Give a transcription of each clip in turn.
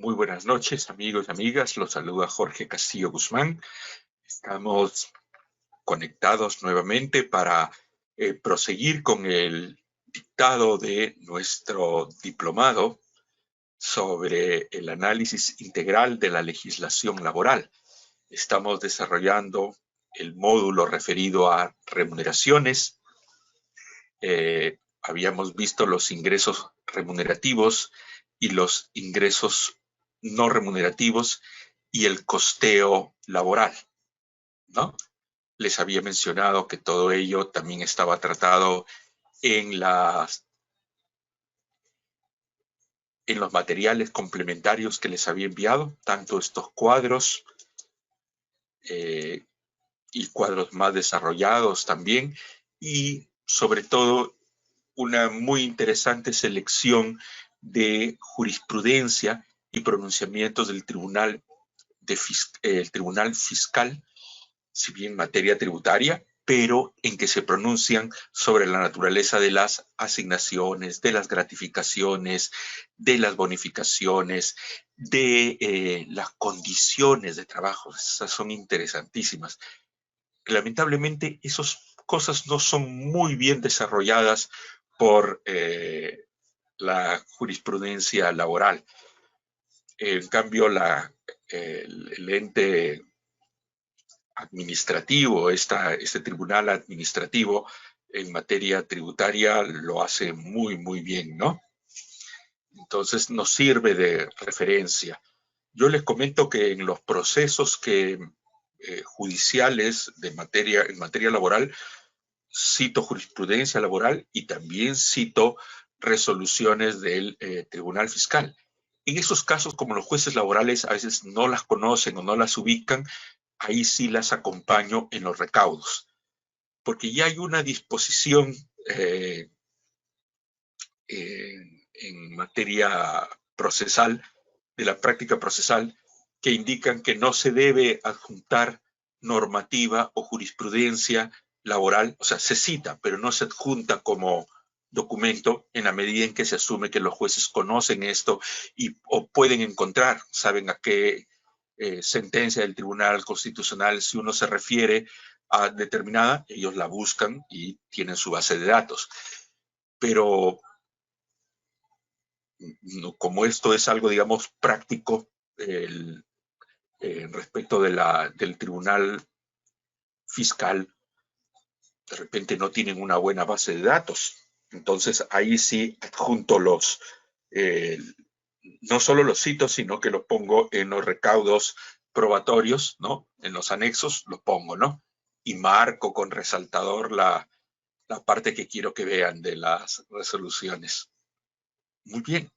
Muy buenas noches, amigos y amigas. Los saluda Jorge Castillo Guzmán. Estamos conectados nuevamente para proseguir con el dictado de nuestro diplomado sobre el análisis integral de la legislación laboral. Estamos desarrollando el módulo referido a remuneraciones. Habíamos visto los ingresos remunerativos y los ingresos no remunerativos y el costeo laboral, ¿no? Les había mencionado que todo ello también estaba tratado en los materiales complementarios que les había enviado, tanto estos cuadros y cuadros más desarrollados también, y sobre todo una muy interesante selección de jurisprudencia y pronunciamientos del Tribunal Fiscal, si bien materia tributaria, pero en que se pronuncian sobre la naturaleza de las asignaciones, de las gratificaciones, de las bonificaciones, de las condiciones de trabajo. Esas son interesantísimas. Lamentablemente, esas cosas no son muy bien desarrolladas por la jurisprudencia laboral. En cambio, el ente administrativo, este tribunal administrativo en materia tributaria lo hace muy, muy bien, ¿no? Entonces nos sirve de referencia. Yo les comento que en los procesos judiciales en materia laboral, cito jurisprudencia laboral y también cito resoluciones del Tribunal Fiscal. En esos casos, como los jueces laborales a veces no las conocen o no las ubican, ahí sí las acompaño en los recaudos, porque ya hay una disposición en materia procesal, de la práctica procesal, que indican que no se debe adjuntar normativa o jurisprudencia laboral, o sea, se cita, pero no se adjunta como documento en la medida en que se asume que los jueces conocen esto o pueden encontrar, saben a qué sentencia del Tribunal Constitucional, si uno se refiere a determinada, ellos la buscan y tienen su base de datos. Pero como esto es algo, digamos, práctico, respecto del Tribunal Fiscal, de repente no tienen una buena base de datos. Entonces ahí sí adjunto no solo los cito, sino que los pongo en los recaudos probatorios, ¿no? En los anexos los pongo, ¿no? Y marco con resaltador la parte que quiero que vean de las resoluciones. Muy bien.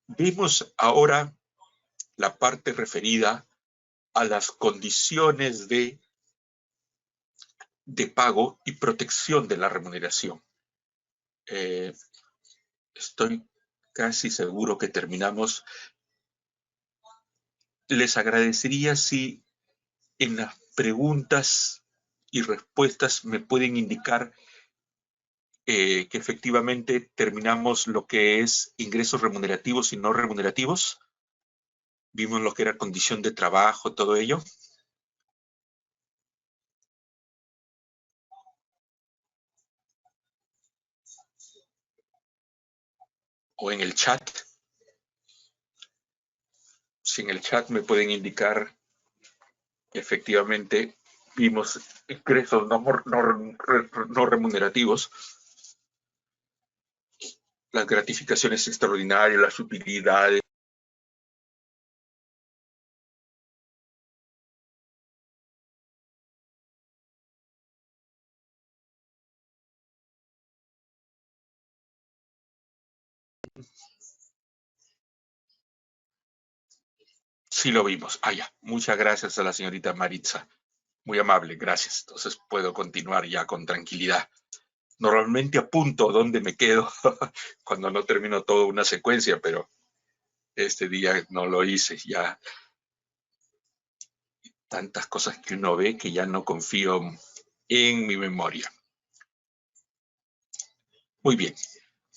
Vemos ahora la parte referida a las condiciones de pago y protección de la remuneración. Estoy casi seguro que terminamos. Les agradecería si en las preguntas y respuestas me pueden indicar que efectivamente terminamos lo que es ingresos remunerativos y no remunerativos. Vimos lo que era condición de trabajo, todo ello. O en el chat. Si en el chat me pueden indicar que efectivamente vimos ingresos no remunerativos, las gratificaciones extraordinarias, las utilidades. Sí lo vimos. Ah, ya. Muchas gracias a la señorita Maritza. Muy amable, gracias. Entonces puedo continuar ya con tranquilidad. Normalmente apunto dónde me quedo cuando no termino toda una secuencia, pero este día no lo hice. Ya tantas cosas que uno ve que ya no confío en mi memoria. Muy bien.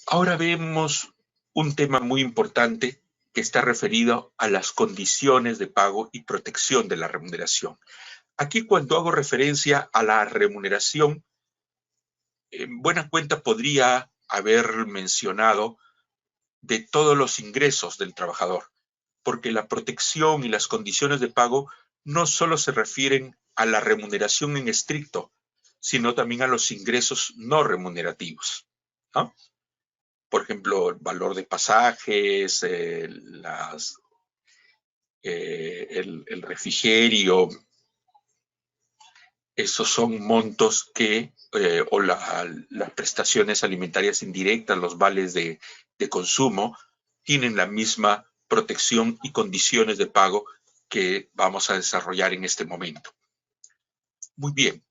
Ahora vemos un tema muy importante que está referido a las condiciones de pago y protección de la remuneración. Aquí, cuando hago referencia a la remuneración, en buena cuenta podría haber mencionado de todos los ingresos del trabajador, porque la protección y las condiciones de pago no solo se refieren a la remuneración en estricto, sino también a los ingresos no remunerativos, ¿no? Por ejemplo, el valor de pasajes, el refrigerio. Esos son montos que, o las prestaciones alimentarias indirectas, los vales de consumo, tienen la misma protección y condiciones de pago que vamos a desarrollar en este momento. Muy bien.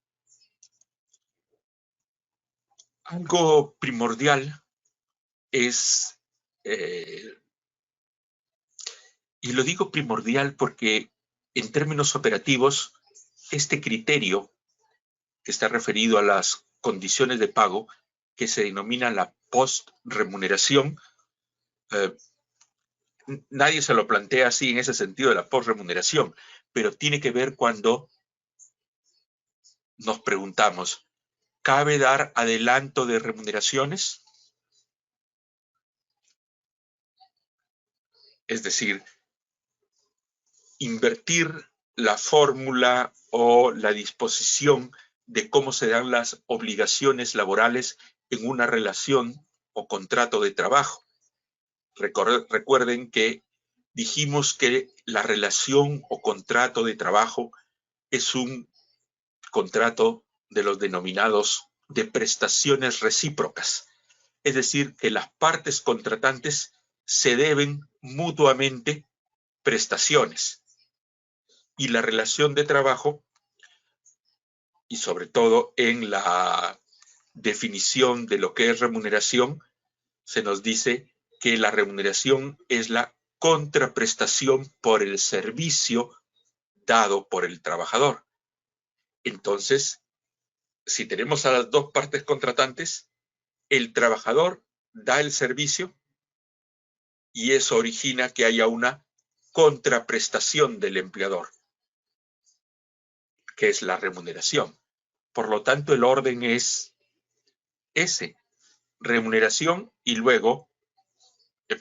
Algo primordial es, y lo digo primordial porque en términos operativos, este criterio que está referido a las condiciones de pago, que se denomina la post-remuneración, nadie se lo plantea así en ese sentido de la post-remuneración, pero tiene que ver cuando nos preguntamos, ¿cabe dar adelanto de remuneraciones? Es decir, invertir la fórmula o la disposición de cómo se dan las obligaciones laborales en una relación o contrato de trabajo. Recuerden que dijimos que la relación o contrato de trabajo es un contrato de los denominados de prestaciones recíprocas. Es decir, que las partes contratantes se deben mutuamente prestaciones. Y la relación de trabajo, y sobre todo en la definición de lo que es remuneración, se nos dice que la remuneración es la contraprestación por el servicio dado por el trabajador. Entonces, si tenemos a las dos partes contratantes, el trabajador da el servicio y eso origina que haya una contraprestación del empleador, que es la remuneración. Por lo tanto, el orden es ese, remuneración y luego,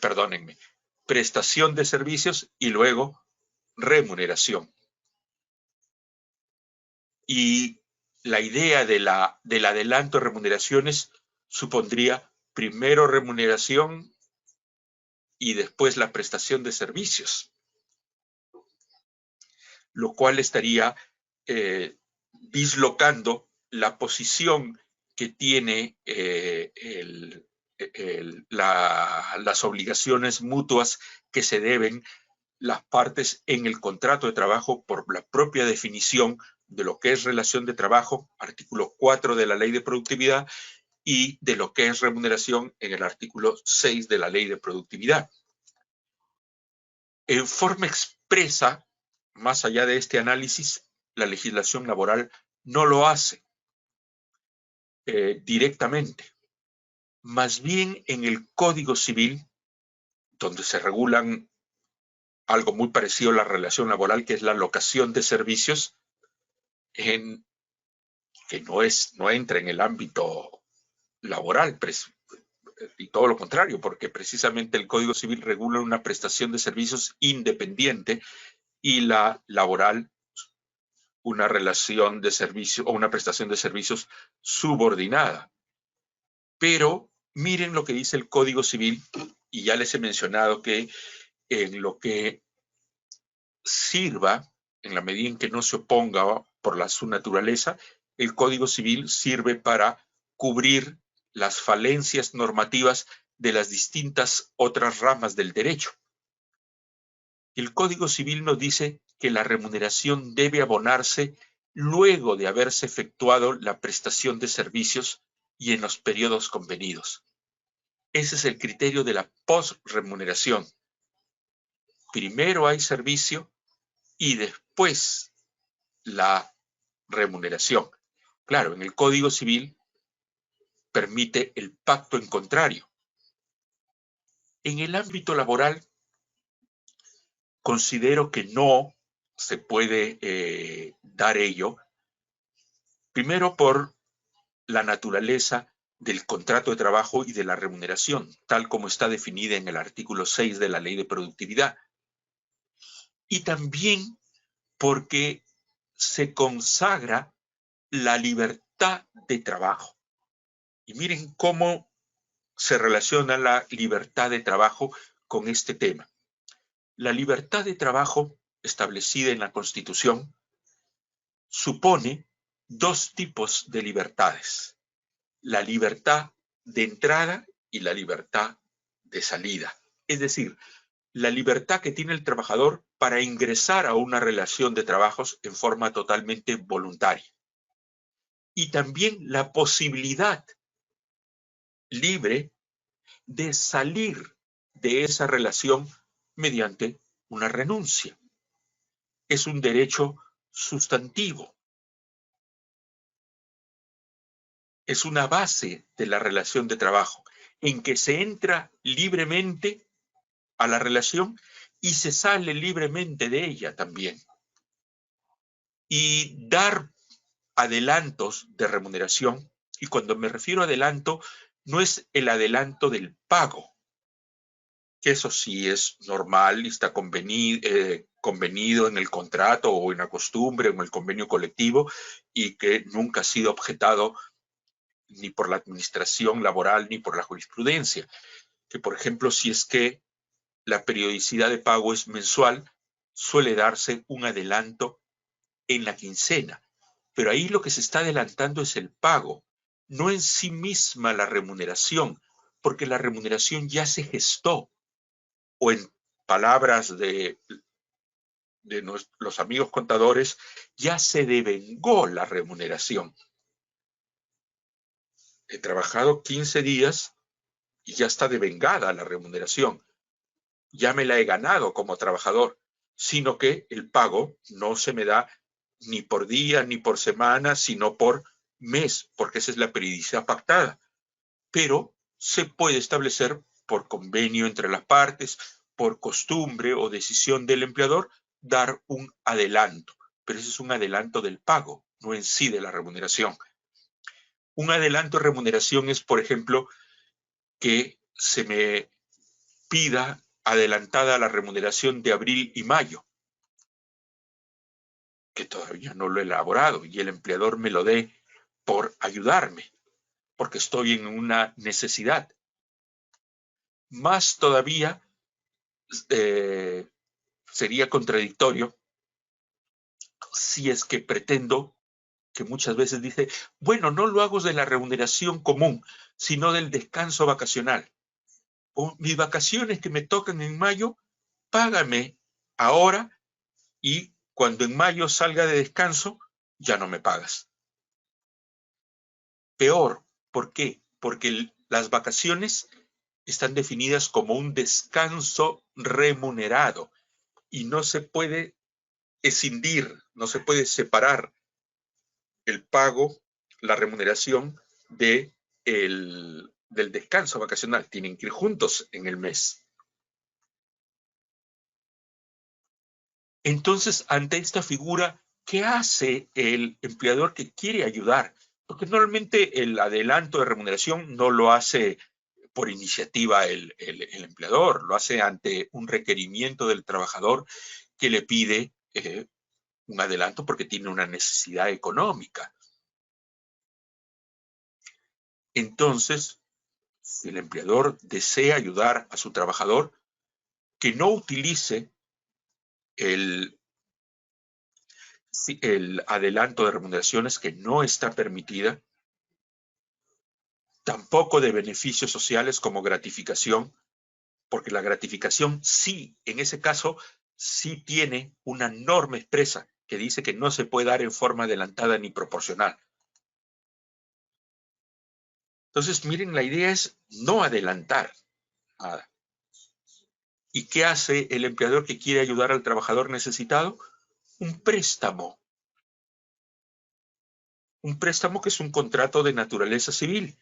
perdónenme, prestación de servicios y luego remuneración. Y la idea del adelanto de remuneraciones supondría primero remuneración y después la prestación de servicios, lo cual estaría dislocando la posición que tiene las obligaciones mutuas que se deben las partes en el contrato de trabajo por la propia definición de lo que es relación de trabajo, artículo 4 de la Ley de Productividad, y de lo que es remuneración en el artículo 6 de la Ley de Productividad. En forma expresa, más allá de este análisis, la legislación laboral no lo hace directamente. Más bien en el Código Civil, donde se regulan algo muy parecido a la relación laboral, que es la locación de servicios, que no entra en el ámbito laboral, y todo lo contrario, porque precisamente el Código Civil regula una prestación de servicios independiente y la laboral una relación de servicio o una prestación de servicios subordinada. Pero miren lo que dice el Código Civil, y ya les he mencionado que en lo que sirva, en la medida en que no se oponga por su naturaleza, el Código Civil sirve para cubrir las falencias normativas de las distintas otras ramas del derecho. El Código Civil nos dice que la remuneración debe abonarse luego de haberse efectuado la prestación de servicios y en los periodos convenidos. Ese es el criterio de la posremuneración. Primero hay servicio y después la remuneración. Claro, en el Código Civil permite el pacto en contrario. En el ámbito laboral, considero que no se puede dar ello, primero por la naturaleza del contrato de trabajo y de la remuneración, tal como está definida en el artículo 6 de la Ley de Productividad. Y también porque se consagra la libertad de trabajo. Y miren cómo se relaciona la libertad de trabajo con este tema. La libertad de trabajo establecida en la Constitución supone dos tipos de libertades: la libertad de entrada y la libertad de salida. Es decir, la libertad que tiene el trabajador para ingresar a una relación de trabajos en forma totalmente voluntaria. Y también la posibilidad libre de salir de esa relación mediante una renuncia. Es un derecho sustantivo. Es una base de la relación de trabajo, en que se entra libremente a la relación y se sale libremente de ella también. Y dar adelantos de remuneración, y cuando me refiero a adelanto, no es el adelanto del pago, que eso sí es normal y está convenido en el contrato o en la costumbre o en el convenio colectivo, y que nunca ha sido objetado ni por la administración laboral ni por la jurisprudencia. Que, por ejemplo, si es que la periodicidad de pago es mensual, suele darse un adelanto en la quincena. Pero ahí lo que se está adelantando es el pago, no en sí misma la remuneración, porque la remuneración ya se gestó. O en palabras de los amigos contadores, ya se devengó la remuneración. He trabajado 15 días y ya está devengada la remuneración. Ya me la he ganado como trabajador, sino que el pago no se me da ni por día ni por semana, sino por mes, porque esa es la periodicidad pactada. Pero se puede establecer por convenio entre las partes, por costumbre o decisión del empleador, dar un adelanto. Pero ese es un adelanto del pago, no en sí de la remuneración. Un adelanto de remuneración es, por ejemplo, que se me pida adelantada la remuneración de abril y mayo, que todavía no lo he elaborado, y el empleador me lo dé por ayudarme, porque estoy en una necesidad. Más todavía sería contradictorio si es que pretendo, que muchas veces dice, bueno, no lo hago de la remuneración común, sino del descanso vacacional. O mis vacaciones que me tocan en mayo, págame ahora, y cuando en mayo salga de descanso, ya no me pagas. Peor, ¿por qué? Porque las vacaciones están definidas como un descanso remunerado y no se puede escindir, no se puede separar el pago, la remuneración del descanso vacacional. Tienen que ir juntos en el mes. Entonces, ante esta figura, ¿qué hace el empleador que quiere ayudar? Porque normalmente el adelanto de remuneración no lo hace por iniciativa el empleador, lo hace ante un requerimiento del trabajador que le pide un adelanto porque tiene una necesidad económica. Entonces, si el empleador desea ayudar a su trabajador, que no utilice el adelanto de remuneraciones, que no está permitida, tampoco de beneficios sociales como gratificación, porque la gratificación sí, en ese caso, sí tiene una norma expresa que dice que no se puede dar en forma adelantada ni proporcional. Entonces, miren, la idea es no adelantar nada. ¿Y qué hace el empleador que quiere ayudar al trabajador necesitado? Un préstamo. Un préstamo que es un contrato de naturaleza civil,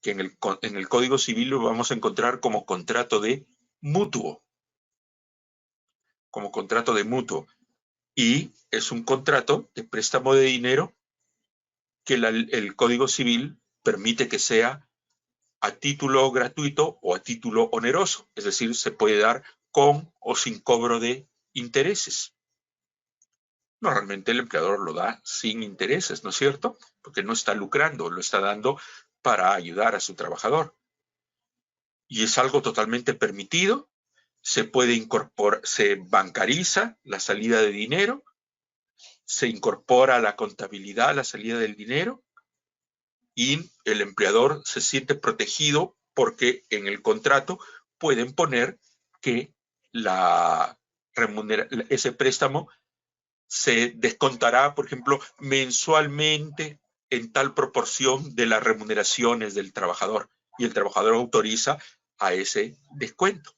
que en el Código Civil lo vamos a encontrar como contrato de mutuo, como contrato de mutuo. Y es un contrato de préstamo de dinero que el Código Civil permite que sea a título gratuito o a título oneroso. Es decir, se puede dar con o sin cobro de intereses. Normalmente el empleador lo da sin intereses, ¿no es cierto? Porque no está lucrando, lo está dando para ayudar a su trabajador. Y es algo totalmente permitido. Se puede incorporar, se bancariza la salida de dinero, se incorpora a la contabilidad la salida del dinero y el empleador se siente protegido porque en el contrato pueden poner que ese préstamo se descontará, por ejemplo, mensualmente en tal proporción de las remuneraciones del trabajador y el trabajador autoriza a ese descuento.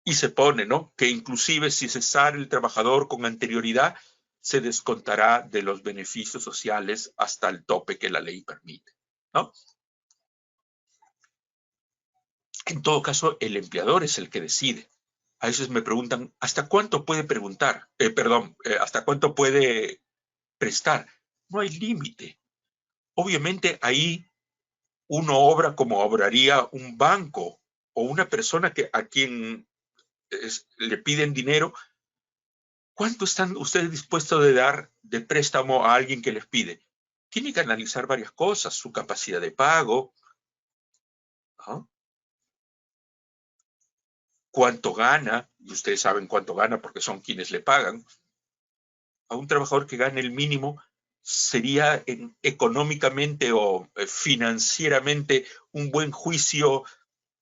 Y se pone, ¿no?, que inclusive si cesara el trabajador con anterioridad, se descontará de los beneficios sociales hasta el tope que la ley permite, ¿no? En todo caso, el empleador es el que decide. A veces me preguntan, ¿hasta cuánto puede ¿hasta cuánto puede prestar? No hay límite. Obviamente ahí uno obra como obraría un banco o una persona a quien le piden dinero. ¿Cuánto están ustedes dispuestos de dar de préstamo a alguien que les pide? Tiene que analizar varias cosas, su capacidad de pago, ¿no?, cuánto gana, y ustedes saben cuánto gana porque son quienes le pagan. A un trabajador que gane el mínimo sería económicamente o financieramente un buen juicio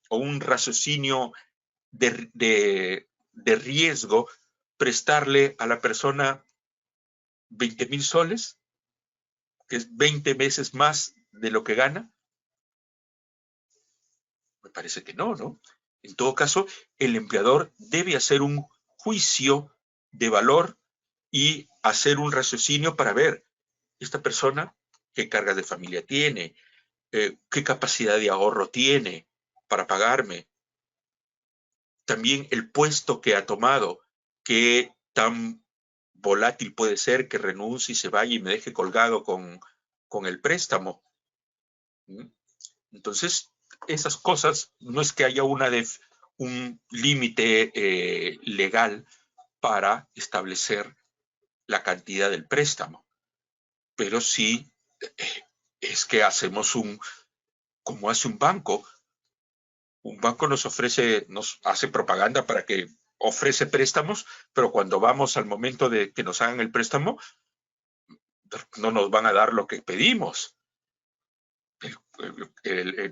o un raciocinio de riesgo prestarle a la persona 20,000 soles, que es 20 veces más de lo que gana. Me parece que no, ¿no? En todo caso, el empleador debe hacer un juicio de valor y hacer un raciocinio para ver esta persona qué cargas de familia tiene, qué capacidad de ahorro tiene para pagarme, también el puesto que ha tomado, qué tan volátil puede ser que renuncie y se vaya y me deje colgado con el préstamo. Entonces, esas cosas, no es que haya un límite legal para establecer la cantidad del préstamo, pero sí es que hacemos como hace un banco. Un banco nos hace propaganda para que ofrece préstamos, pero cuando vamos al momento de que nos hagan el préstamo, no nos van a dar lo que pedimos.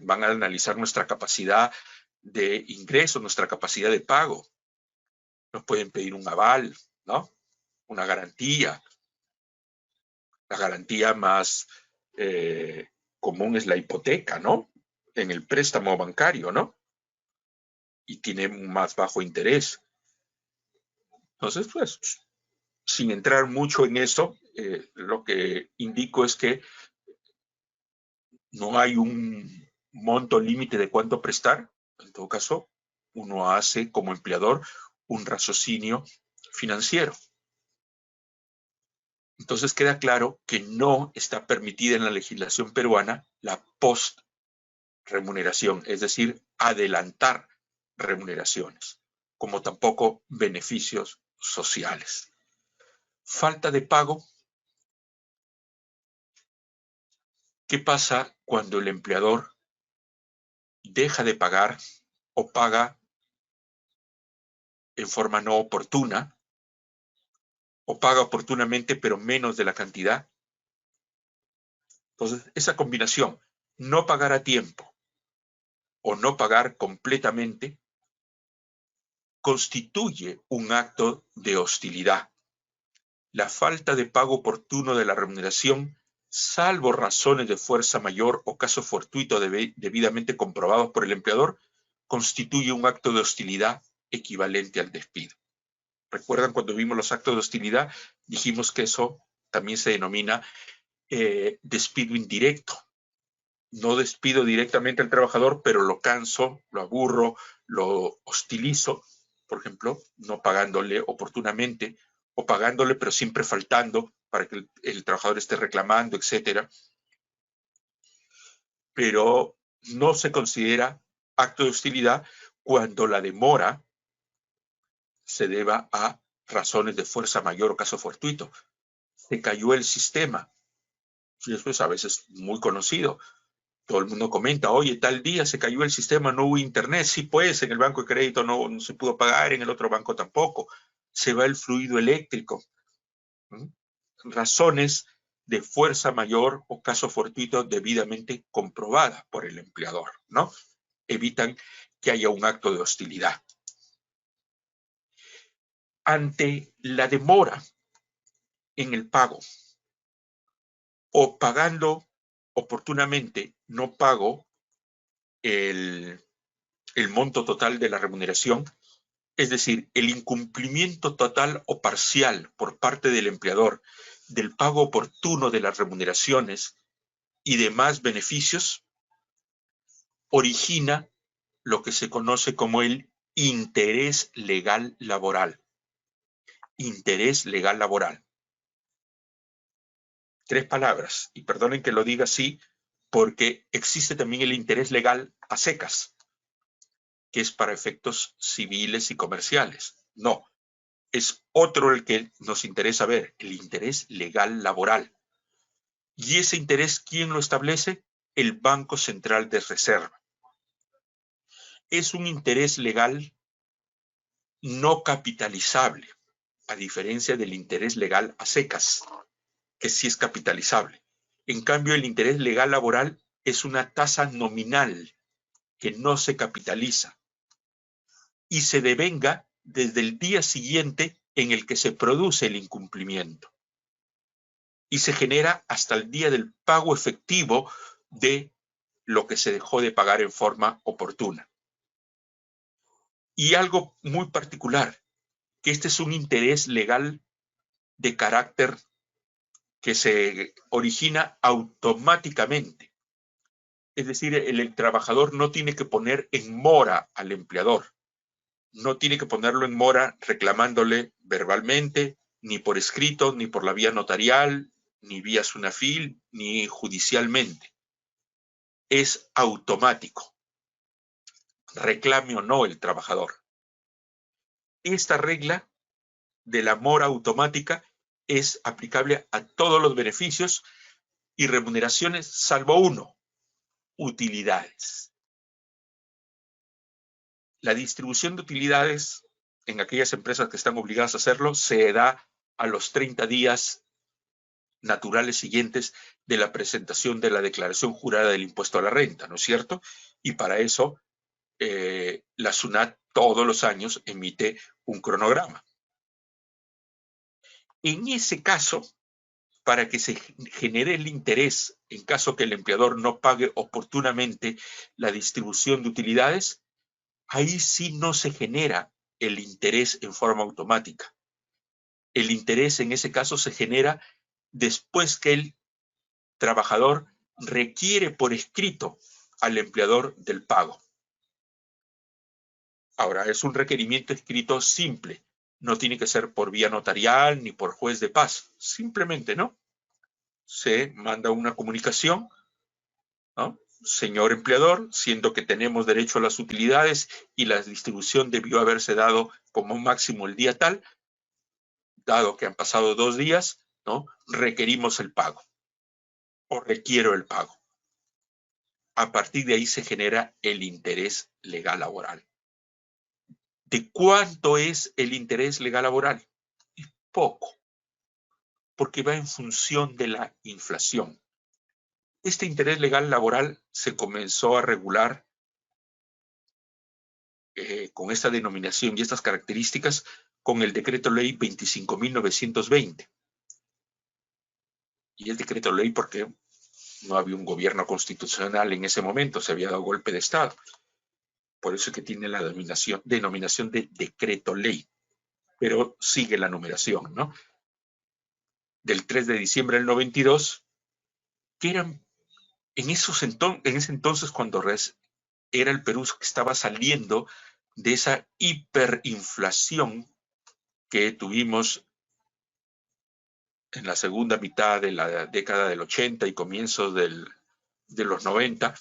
Van a analizar nuestra capacidad de ingreso, nuestra capacidad de pago. Nos pueden pedir un aval, ¿no?, una garantía. La garantía más común es la hipoteca, ¿no?, en el préstamo bancario, ¿no?, y tiene un más bajo interés. Entonces, pues, sin entrar mucho en eso, lo que indico es que no hay un monto límite de cuánto prestar. En todo caso, uno hace como empleador un raciocinio financiero. Entonces queda claro que no está permitida en la legislación peruana la post-remuneración, es decir, adelantar remuneraciones, como tampoco beneficios sociales. Falta de pago. ¿Qué pasa cuando el empleador deja de pagar o paga en forma no oportuna o paga oportunamente pero menos de la cantidad? Entonces, esa combinación, no pagar a tiempo o no pagar completamente, constituye un acto de hostilidad. La falta de pago oportuno de la remuneración, salvo razones de fuerza mayor o caso fortuito debidamente comprobados por el empleador, constituye un acto de hostilidad equivalente al despido. ¿Recuerdan cuando vimos los actos de hostilidad? Dijimos que eso también se denomina despido indirecto. no despido directamente al trabajador, pero lo canso, lo aburro, lo hostilizo, por ejemplo, no pagándole oportunamente, o pagándole pero siempre faltando para que el trabajador esté reclamando, etcétera. Pero no se considera acto de hostilidad cuando la demora se deba a razones de fuerza mayor o caso fortuito. Se cayó el sistema. Y eso es a veces muy conocido. Todo el mundo comenta, oye, tal día se cayó el sistema, no hubo internet. Sí, pues, en el banco de crédito no se pudo pagar, en el otro banco tampoco. Se va el fluido eléctrico. ¿Mm? Razones de fuerza mayor o caso fortuito debidamente comprobadas por el empleador, ¿no? Evitan que haya un acto de hostilidad. Ante la demora en el pago o pagando oportunamente, no pago el monto total de la remuneración, es decir, el incumplimiento total o parcial por parte del empleador del pago oportuno de las remuneraciones y demás beneficios, origina lo que se conoce como el interés legal laboral. Interés legal laboral. 3 palabras, y perdonen que lo diga así, porque existe también el interés legal a secas, que es para efectos civiles y comerciales. No, es otro el que nos interesa ver, el interés legal laboral. ¿Y ese interés quién lo establece? El Banco Central de Reserva. Es un interés legal no capitalizable, a diferencia del interés legal a secas, que sí es capitalizable. En cambio, el interés legal laboral es una tasa nominal que no se capitaliza y se devenga desde el día siguiente en el que se produce el incumplimiento y se genera hasta el día del pago efectivo de lo que se dejó de pagar en forma oportuna. Y algo muy particular, que este es un interés legal de carácter que se origina automáticamente. Es decir, el trabajador no tiene que poner en mora al empleador, no tiene que ponerlo en mora reclamándole verbalmente, ni por escrito, ni por la vía notarial, ni vía SUNAFIL, ni judicialmente. Es automático, reclame o no el trabajador. Esta regla de la mora automática es aplicable a todos los beneficios y remuneraciones, salvo uno, utilidades. La distribución de utilidades en aquellas empresas que están obligadas a hacerlo se da a los 30 días naturales siguientes de la presentación de la declaración jurada del impuesto a la renta, ¿no es cierto? Y para eso la SUNAT todos los años emite un cronograma. En ese caso, para que se genere el interés en caso que el empleador no pague oportunamente la distribución de utilidades, ahí sí no se genera el interés en forma automática. El interés en ese caso se genera después que el trabajador requiere por escrito al empleador del pago. Ahora, es un requerimiento escrito simple. No tiene que ser por vía notarial ni por juez de paz. Simplemente, ¿no? Se manda una comunicación, ¿no? Señor empleador, siendo que tenemos derecho a las utilidades y la distribución debió haberse dado como máximo el día tal, dado que han pasado 2 días, ¿no? Requerimos el pago o requiero el pago. A partir de ahí se genera el interés legal laboral. ¿De cuánto es el interés legal laboral? Es poco, porque va en función de la inflación. Este interés legal laboral se comenzó a regular con esta denominación y estas características con el decreto ley 25.920. Y el decreto ley porque no había un gobierno constitucional en ese momento, se había dado golpe de Estado. Por eso es que tiene la denominación de decreto ley, pero sigue la numeración, ¿no? Del 3 de diciembre del 92, que eran En ese entonces, cuando era el Perú que estaba saliendo de esa hiperinflación que tuvimos en la segunda mitad de la década del 80 y comienzos de los 90,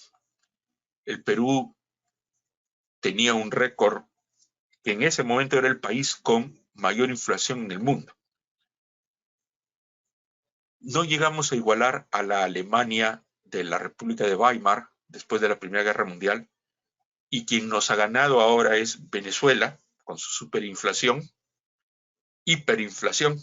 el Perú tenía un récord que en ese momento era el país con mayor inflación en el mundo. No llegamos a igualar a la Alemania de la República de Weimar después de la Primera Guerra Mundial, y quien nos ha ganado ahora es Venezuela con su superinflación, hiperinflación,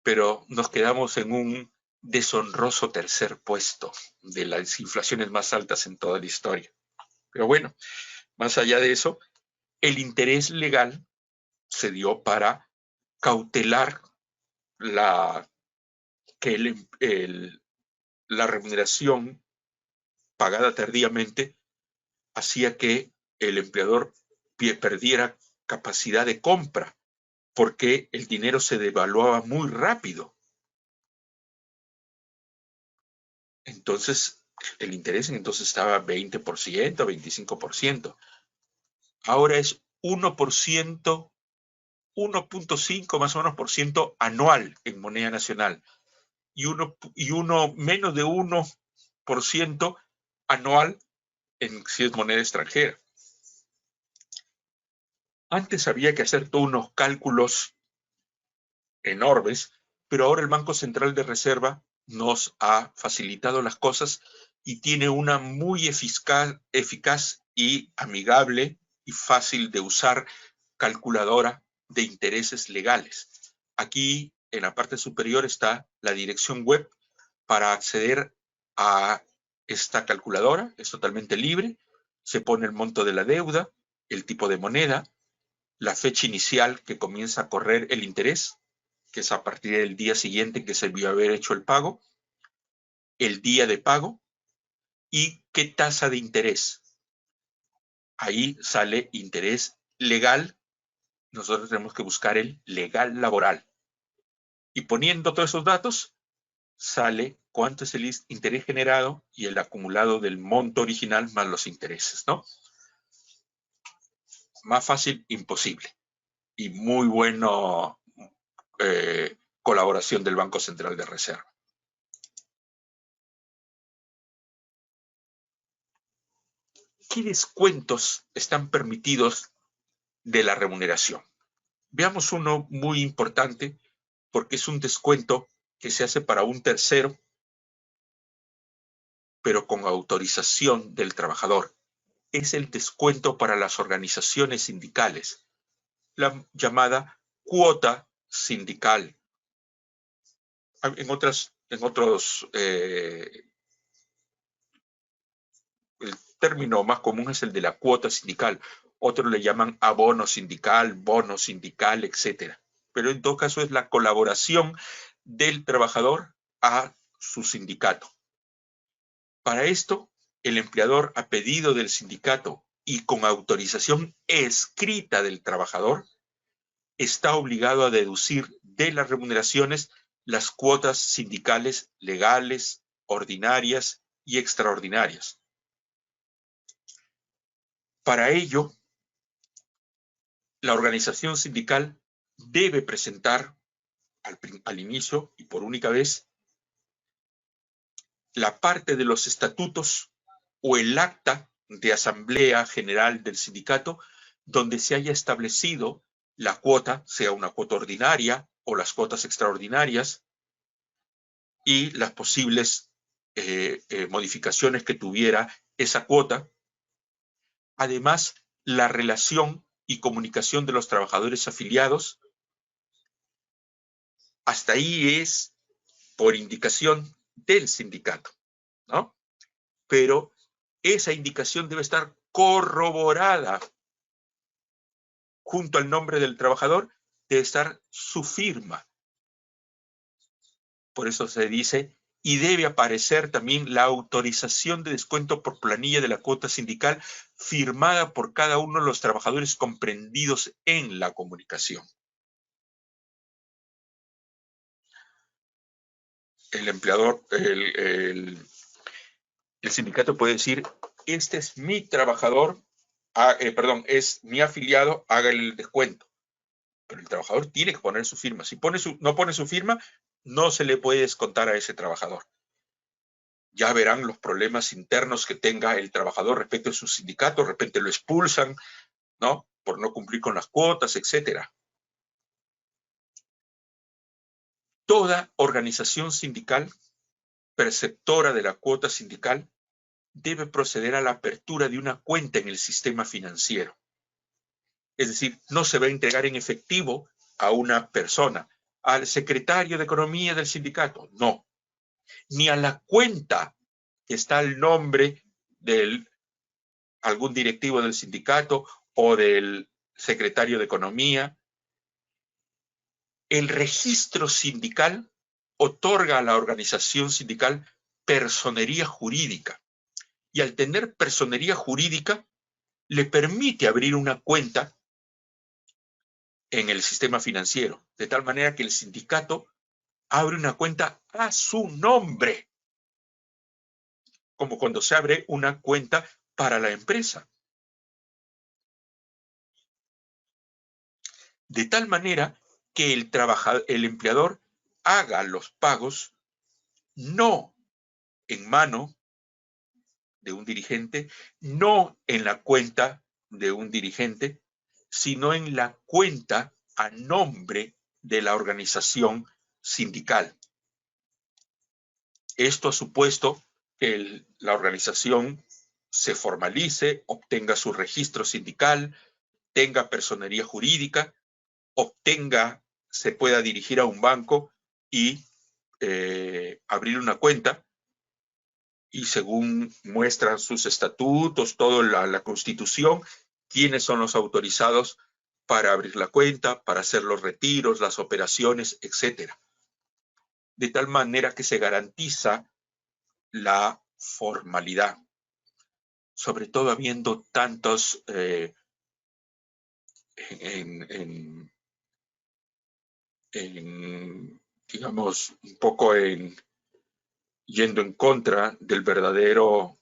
pero nos quedamos en un deshonroso tercer puesto de las inflaciones más altas en toda la historia. Pero bueno, más allá de eso, el interés legal se dio para cautelar que la remuneración pagada tardíamente hacía que el empleador perdiera capacidad de compra, porque el dinero se devaluaba muy rápido. Entonces, el interés entonces estaba 20%, 25%. Ahora es 1%, 1.5 más o menos por ciento anual en moneda nacional, y menos de 1% anual si es moneda extranjera. Antes había que hacer todos unos cálculos enormes, pero ahora el Banco Central de Reserva nos ha facilitado las cosas y tiene una muy eficaz y amigable y fácil de usar calculadora de intereses legales. Aquí en la parte superior está la dirección web para acceder a esta calculadora. Es totalmente libre. Se pone el monto de la deuda, el tipo de moneda, la fecha inicial que comienza a correr el interés, que es a partir del día siguiente que se debió haber hecho el pago, el día de pago y qué tasa de interés. Ahí sale interés legal. Nosotros tenemos que buscar el legal laboral. Y poniendo todos esos datos, sale cuánto es el interés generado y el acumulado del monto original más los intereses, ¿no? Más fácil, imposible. Y muy bueno colaboración del Banco Central de Reserva. ¿Qué descuentos están permitidos de la remuneración? Veamos uno muy importante, porque es un descuento que se hace para un tercero, pero con autorización del trabajador. Es el descuento para las organizaciones sindicales, la llamada cuota sindical. En otros, el término más común es el de la cuota sindical. Otros le llaman abono sindical, bono sindical, etc. Pero en todo caso es la colaboración del trabajador a su sindicato. Para esto, el empleador, a pedido del sindicato y con autorización escrita del trabajador, está obligado a deducir de las remuneraciones las cuotas sindicales legales, ordinarias y extraordinarias. Para ello, la organización sindical debe presentar al inicio y por única vez la parte de los estatutos o el acta de asamblea general del sindicato donde se haya establecido la cuota, sea una cuota ordinaria o las cuotas extraordinarias, y las posibles modificaciones que tuviera esa cuota. Además, la relación y comunicación de los trabajadores afiliados. Hasta ahí es por indicación del sindicato, ¿no? Pero esa indicación debe estar corroborada junto al nombre del trabajador, debe estar su firma. Por eso se dice, y debe aparecer también la autorización de descuento por planilla de la cuota sindical firmada por cada uno de los trabajadores comprendidos en la comunicación. El empleador, el El sindicato puede decir, este es mi trabajador, es mi afiliado, hágale el descuento. Pero el trabajador tiene que poner su firma. Si no pone su firma, no se le puede descontar a ese trabajador. Ya verán los problemas internos que tenga el trabajador respecto a su sindicato, de repente lo expulsan, ¿no? Por no cumplir con las cuotas, etcétera. Toda organización sindical perceptora de la cuota sindical debe proceder a la apertura de una cuenta en el sistema financiero. Es decir, no se va a entregar en efectivo a una persona, al secretario de Economía del sindicato, no, ni a la cuenta que está al nombre de algún directivo del sindicato o del secretario de Economía. El registro sindical otorga a la organización sindical personería jurídica, y al tener personería jurídica le permite abrir una cuenta en el sistema financiero, de tal manera que el sindicato abre una cuenta a su nombre, como cuando se abre una cuenta para la empresa. De tal manera que el empleador haga los pagos no en mano de un dirigente, no en la cuenta de un dirigente, sino en la cuenta a nombre de la organización sindical. Esto ha supuesto que la organización se formalice, obtenga su registro sindical, tenga personería jurídica, se pueda dirigir a un banco y abrir una cuenta, y según muestran sus estatutos, toda la Constitución, quiénes son los autorizados para abrir la cuenta, para hacer los retiros, las operaciones, etcétera. De tal manera que se garantiza la formalidad, sobre todo habiendo tantos digamos, un poco yendo en contra del verdadero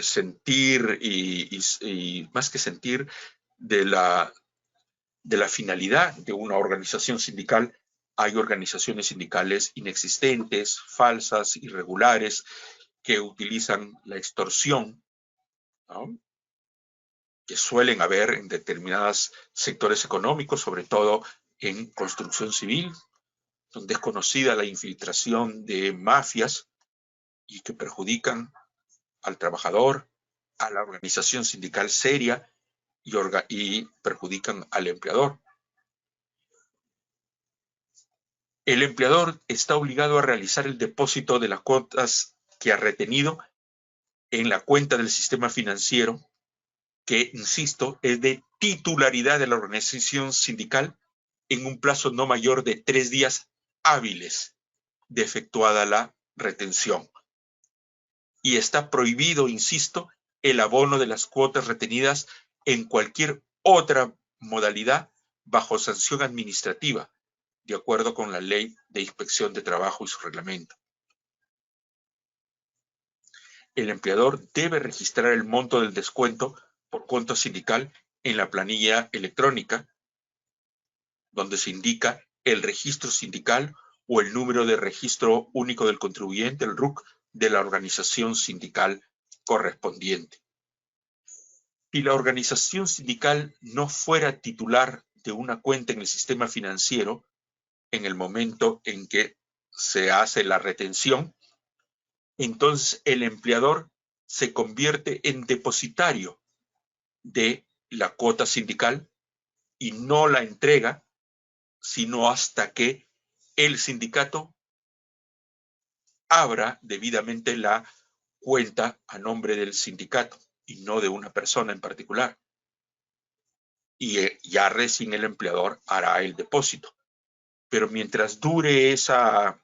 sentir y más que sentir de la finalidad de una organización sindical. Hay organizaciones sindicales inexistentes, falsas, irregulares, que utilizan la extorsión, ¿no?, que suelen haber en determinados sectores económicos, sobre todo en construcción civil, donde es conocida la infiltración de mafias y que perjudican al trabajador, a la organización sindical seria y perjudican al empleador. El empleador está obligado a realizar el depósito de las cuotas que ha retenido en la cuenta del sistema financiero, que, insisto, es de titularidad de la organización sindical, en un plazo no mayor de 3 días hábiles de efectuada la retención. Y está prohibido, insisto, el abono de las cuotas retenidas en cualquier otra modalidad bajo sanción administrativa, de acuerdo con la Ley de Inspección de Trabajo y su reglamento. El empleador debe registrar el monto del descuento por cuota sindical en la planilla electrónica, donde se indica el registro sindical o el número de registro único del contribuyente, el RUC, de la organización sindical correspondiente. Si la organización sindical no fuera titular de una cuenta en el sistema financiero en el momento en que se hace la retención, entonces el empleador se convierte en depositario de la cuota sindical y no la entrega sino hasta que el sindicato abra debidamente la cuenta a nombre del sindicato y no de una persona en particular. Y ya recién el empleador hará el depósito. Pero mientras dure esa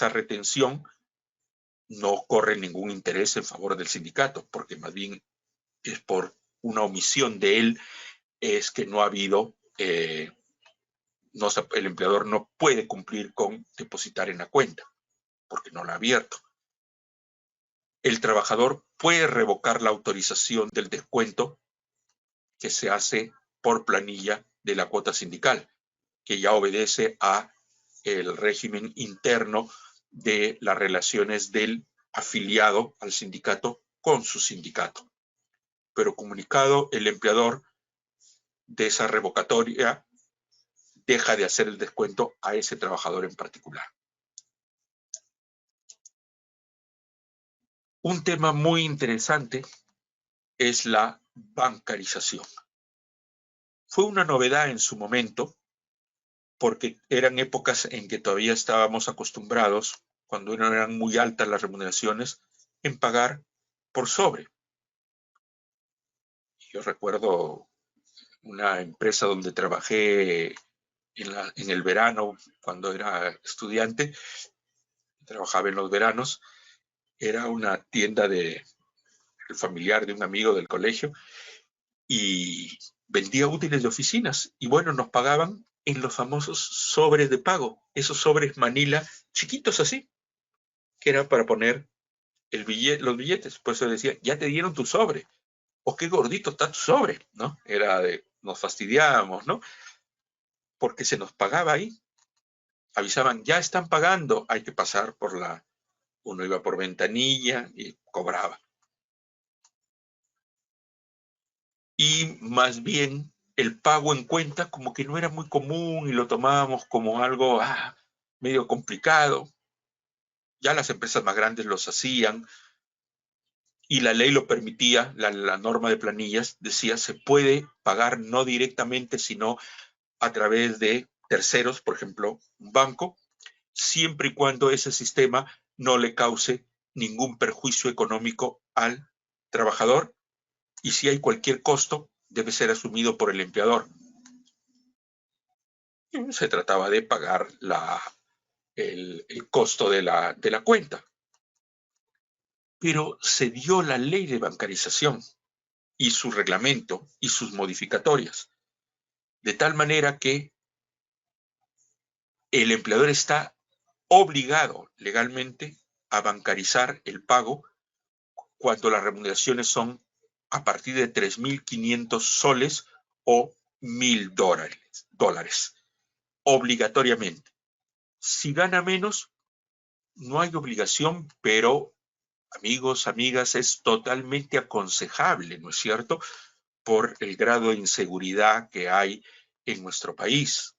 retención, no corre ningún interés en favor del sindicato, porque más bien es por una omisión de él, es que no ha habido, el empleador no puede cumplir con depositar en la cuenta, porque no la ha abierto. el trabajador puede revocar la autorización del descuento que se hace por planilla de la cuota sindical, que ya obedece a el régimen interno de las relaciones del afiliado al sindicato con su sindicato. Pero comunicado el empleador de esa revocatoria, deja de hacer el descuento a ese trabajador en particular. Un tema muy interesante es la bancarización. Fue una novedad en su momento, porque eran épocas en que todavía estábamos acostumbrados, cuando no eran muy altas las remuneraciones, en pagar por sobre. Yo recuerdo una empresa donde trabajé en el verano, cuando era estudiante, trabajaba en los veranos, era una tienda el familiar de un amigo del colegio, y vendía útiles de oficinas, y bueno, nos pagaban en los famosos sobres de pago, esos sobres Manila chiquitos así, que era para poner los billetes. Por eso decía, ya te dieron tu sobre, o qué gordito está tu sobre, ¿no? Era nos fastidiábamos, ¿no? Porque se nos pagaba ahí. Avisaban, ya están pagando, hay que pasar uno iba por ventanilla y cobraba. Y más bien el pago en cuenta como que no era muy común y lo tomábamos como algo medio complicado. Ya las empresas más grandes los hacían y la ley lo permitía, la norma de planillas decía se puede pagar no directamente sino a través de terceros, por ejemplo, un banco, siempre y cuando ese sistema no le cause ningún perjuicio económico al trabajador, y si hay cualquier costo debe ser asumido por el empleador. Se trataba de pagar el costo de la cuenta. Pero se dio la ley de bancarización y su reglamento y sus modificatorias, de tal manera que el empleador está obligado legalmente a bancarizar el pago cuando las remuneraciones son a partir de 3.500 soles o $1.000, obligatoriamente. Si gana menos, no hay obligación, pero amigos, amigas, es totalmente aconsejable, ¿no es cierto?, por el grado de inseguridad que hay en nuestro país.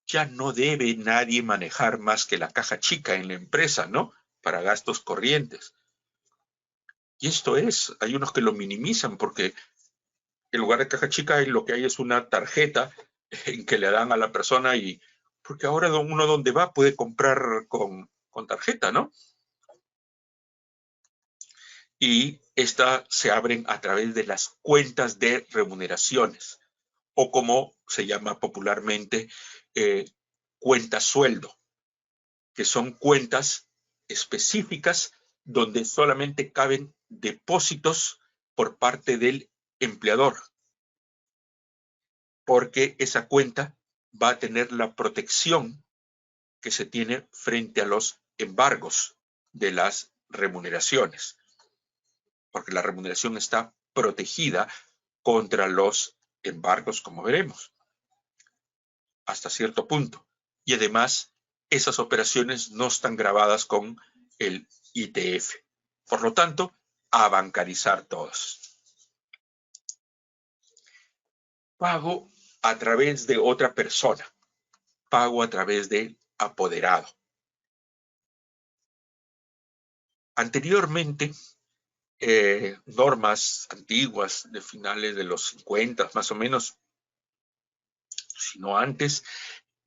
Ya no debe nadie manejar más que la caja chica en la empresa, ¿no?, para gastos corrientes. Y esto hay unos que lo minimizan porque en lugar de caja chica lo que hay es una tarjeta en que le dan a la persona, y porque ahora uno donde va puede comprar con tarjeta, ¿no? Y estas se abren a través de las cuentas de remuneraciones, o como se llama popularmente, cuenta sueldo, que son cuentas específicas donde solamente caben depósitos por parte del empleador, porque esa cuenta va a tener la protección que se tiene frente a los embargos de las remuneraciones, porque la remuneración está protegida contra los embargos, como veremos, hasta cierto punto. Y además, esas operaciones no están grabadas con el ITF. Por lo tanto, a bancarizar todos. Pago a través de otra persona. Pago a través del apoderado. Anteriormente, normas antiguas de finales de los 50, más o menos, si no antes,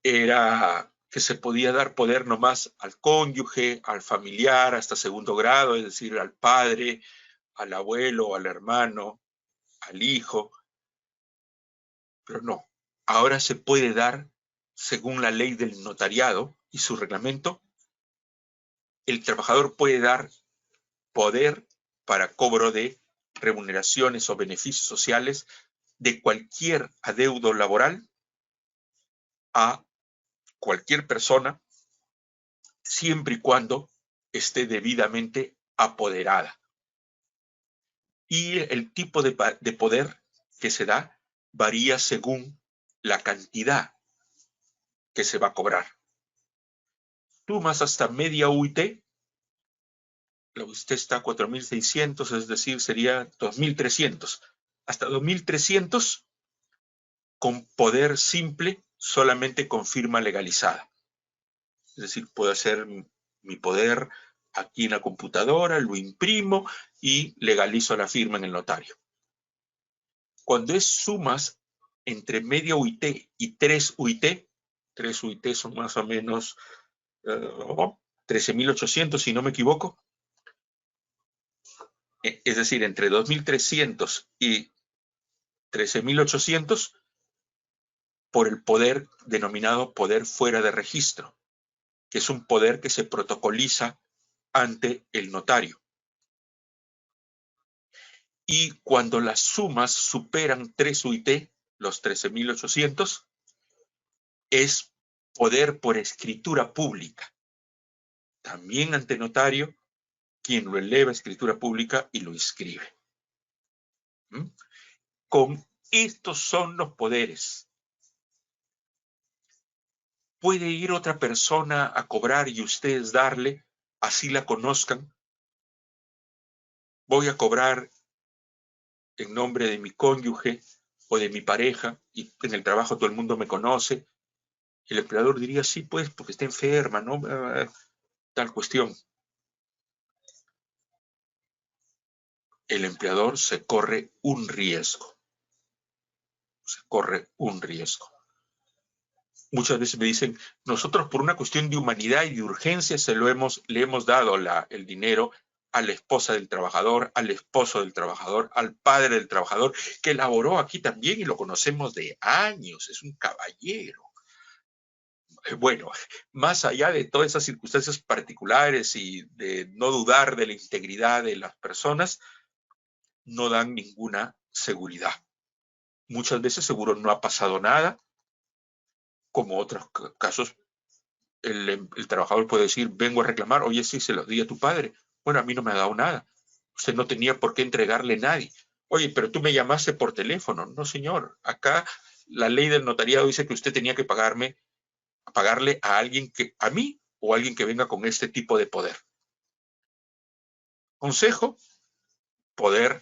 era que se podía dar poder nomás al cónyuge, al familiar, hasta segundo grado, es decir, al padre, al abuelo, al hermano, al hijo. Pero no, ahora se puede dar, según la ley del notariado y su reglamento, el trabajador puede dar poder para cobro de remuneraciones o beneficios sociales de cualquier adeudo laboral a cualquier persona, siempre y cuando esté debidamente apoderada. Y el tipo de poder que se da varía según la cantidad que se va a cobrar. Sumas hasta media UIT, la UIT está a 4.600, es decir, sería 2.300. Hasta 2.300 con poder simple, solamente con firma legalizada. Es decir, puedo hacer mi poder aquí en la computadora, lo imprimo y legalizo la firma en el notario. Cuando es sumas entre media UIT y 3 UIT, 3 UIT son más o menos 13.800, si no me equivoco. Es decir, entre 2.300 y 13.800 por el poder denominado poder fuera de registro, que es un poder que se protocoliza ante el notario. Y cuando las sumas superan 3 UIT, los 13.800, es poder por escritura pública. También ante notario, quien lo eleva a escritura pública y lo inscribe. Con estos son los poderes. ¿Puede ir otra persona a cobrar y ustedes darle, así la conozcan? Voy a cobrar en nombre de mi cónyuge o de mi pareja, y en el trabajo todo el mundo me conoce. El empleador diría, sí, pues, porque está enferma, ¿no? Tal cuestión. El empleador se corre un riesgo. Se corre un riesgo. Muchas veces me dicen, nosotros por una cuestión de humanidad y de urgencia le hemos dado el dinero a la esposa del trabajador, al esposo del trabajador, al padre del trabajador, que laboró aquí también y lo conocemos de años, es un caballero. Bueno, más allá de todas esas circunstancias particulares y de no dudar de la integridad de las personas, no dan ninguna seguridad. Muchas veces seguro no ha pasado nada, como otros casos el trabajador puede decir, vengo a reclamar, oye, sí, se lo di a tu padre. Bueno, a mí no me ha dado nada. Usted no tenía por qué entregarle a nadie. Oye, pero tú me llamaste por teléfono. No, señor. Acá la ley del notariado dice que usted tenía que pagarle a alguien a mí o a alguien que venga con este tipo de poder. Consejo, poder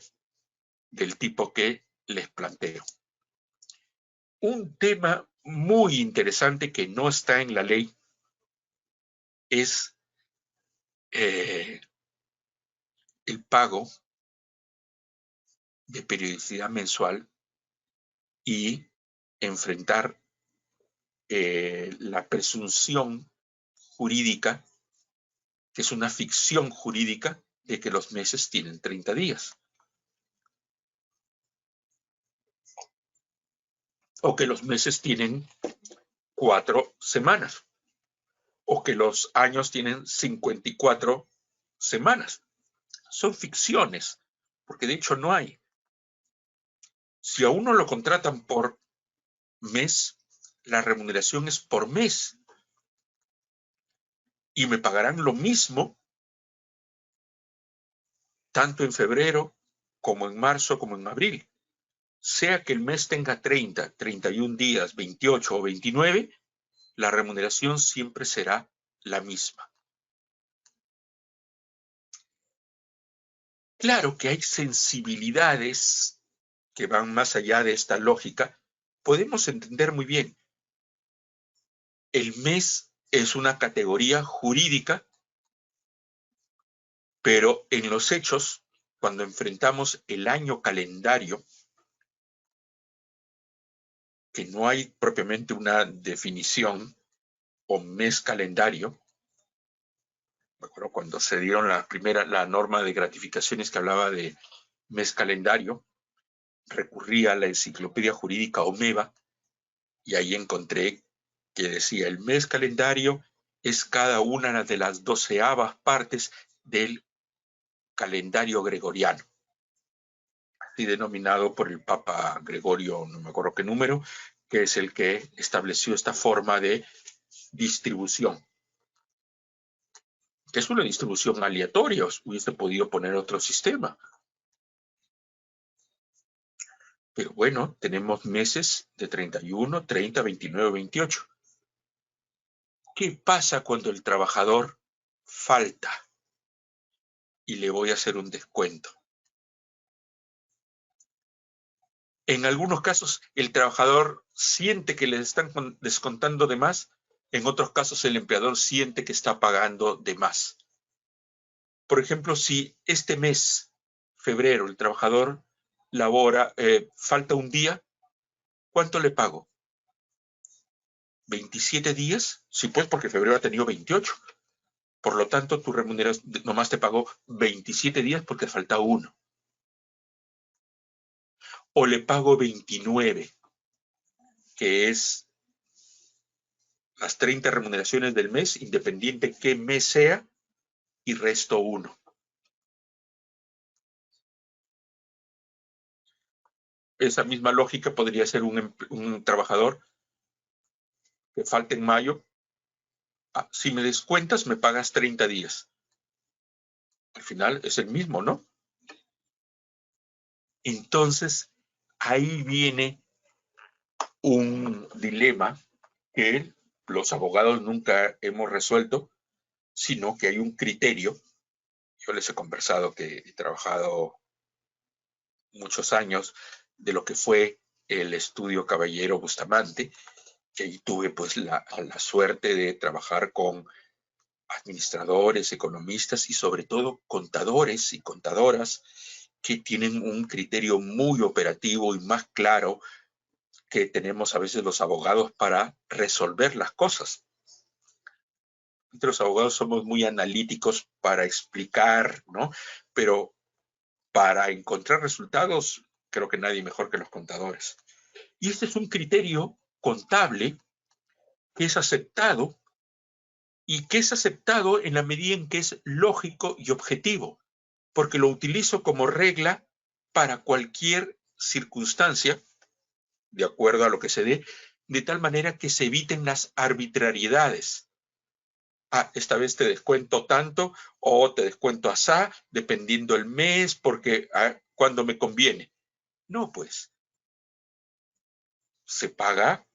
del tipo que les planteo. Un tema muy interesante que no está en la ley es el pago de periodicidad mensual y enfrentar la presunción jurídica, que es una ficción jurídica, de que los meses tienen 30 días. O que los meses tienen 4 semanas. O que los años tienen 54 semanas. Son ficciones, porque de hecho no hay. Si a uno lo contratan por mes, la remuneración es por mes. Y me pagarán lo mismo tanto en febrero como en marzo como en abril. Sea que el mes tenga 30, 31 días, 28 o 29, la remuneración siempre será la misma. Claro que hay sensibilidades que van más allá de esta lógica. Podemos entender muy bien. El mes es una categoría jurídica, pero en los hechos, cuando enfrentamos el año calendario, que no hay propiamente una definición o mes calendario, me acuerdo cuando se dieron la norma de gratificaciones que hablaba de mes calendario, recurrí a la enciclopedia jurídica Omeva y ahí encontré que decía el mes calendario es cada una de las 12ª partes del calendario gregoriano, así denominado por el Papa Gregorio, no me acuerdo qué número, que es el que estableció esta forma de distribución. Es una distribución aleatoria, hubiese podido poner otro sistema. Pero bueno, tenemos meses de 31, 30, 29, 28. ¿Qué pasa cuando el trabajador falta? Y le voy a hacer un descuento. En algunos casos, el trabajador siente que le están descontando de más. En otros casos, el empleador siente que está pagando de más. Por ejemplo, si este mes, febrero, el trabajador labora, falta un día, ¿cuánto le pago? ¿27 días? Sí, pues porque febrero ha tenido 28. Por lo tanto, tu remuneración nomás te pagó 27 días porque falta uno. O le pago 29, que es las 30 remuneraciones del mes, independiente qué mes sea, y resto uno. Esa misma lógica podría ser un trabajador que falte en mayo. Si me descuentas, me pagas 30 días. Al final es el mismo, ¿no? Entonces, ahí viene un dilema que los abogados nunca hemos resuelto, sino que hay un criterio. Yo les he conversado que he trabajado muchos años de lo que fue el estudio Caballero Bustamante, que ahí tuve pues la suerte de trabajar con administradores, economistas y sobre todo contadores y contadoras que tienen un criterio muy operativo y más claro que tenemos a veces los abogados para resolver las cosas. Los abogados somos muy analíticos para explicar, ¿no? Pero para encontrar resultados, creo que nadie mejor que los contadores. Y este es un criterio contable que es aceptado y que es aceptado en la medida en que es lógico y objetivo, porque lo utilizo como regla para cualquier circunstancia, de acuerdo a lo que se dé, de tal manera que se eviten las arbitrariedades. Esta vez te descuento tanto o te descuento asá, dependiendo el mes, porque cuando me conviene. No, pues, se paga